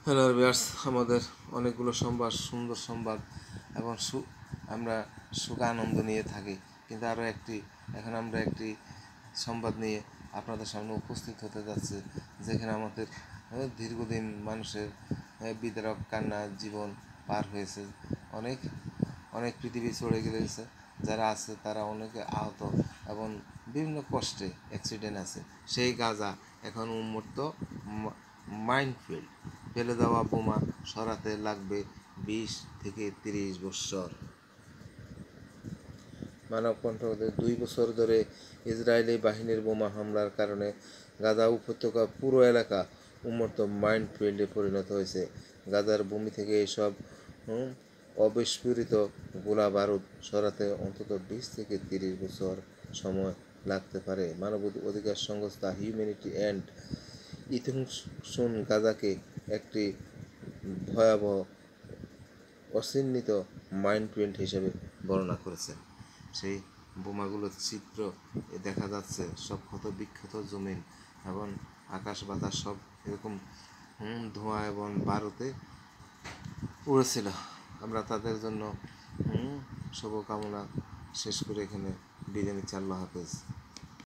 Hello viewers, আমাদের অনেকগুলো সংবাদ, সুন্দর সংবাদ এবং আমরা সুখ আনন্দ নিয়ে থাকি, কিন্তু এখন আমরা একটি সংবাদ নিয়ে আপনাদের সামনে উপস্থিত হতে যাচ্ছে, যেখানে আমাদের দীর্ঘদিন মানুষের বিদারক কান্না জীবন পার হয়েছে। অনেক অনেক পৃথিবী চড়ে গেছে, যারা আছে তারা অনেকে আহত এবং বিভিন্ন কষ্টে অ্যাক্সিডেন্ট আছে। সেই গাজা এখন উন্মুক্ত মাইনফিল্ড। ফেলে দেওয়া বোমা সরাতে লাগবে 20 থেকে 30 বছর। মানবকণ্ঠে 2 বছর ধরে ইসরায়েলি বাহিনীর বোমা হামলার কারণে গাজা উপত্যকা পুরো এলাকা উন্মুক্ত মাইনফিল্ডে পরিণত হয়েছে। গাজার ভূমি থেকে এসব অবিস্ফোরিত গোলা বারুদ সরাতে অন্তত 20 থেকে 30 বছর সময় লাগতে পারে। মানব অধিকার সংস্থা হিউম্যানিটি অ্যান্ড ইথিংসন গাজাকে একটি ভয়াবহ অচিহ্নিত মাইনফিল্ড হিসেবে বর্ণনা করেছেন। সেই বোমাগুলোর চিত্র দেখা যাচ্ছে, সব ক্ষত বিক্ষত জমিন এবং আকাশ বাতাস সব এরকম ধোঁয়া এবং বারুদে উড়েছিল। আমরা তাদের জন্য শুভকামনা শেষ করে এখানে বিদায় নিচ্ছি। আল্লাহ হাফেজ।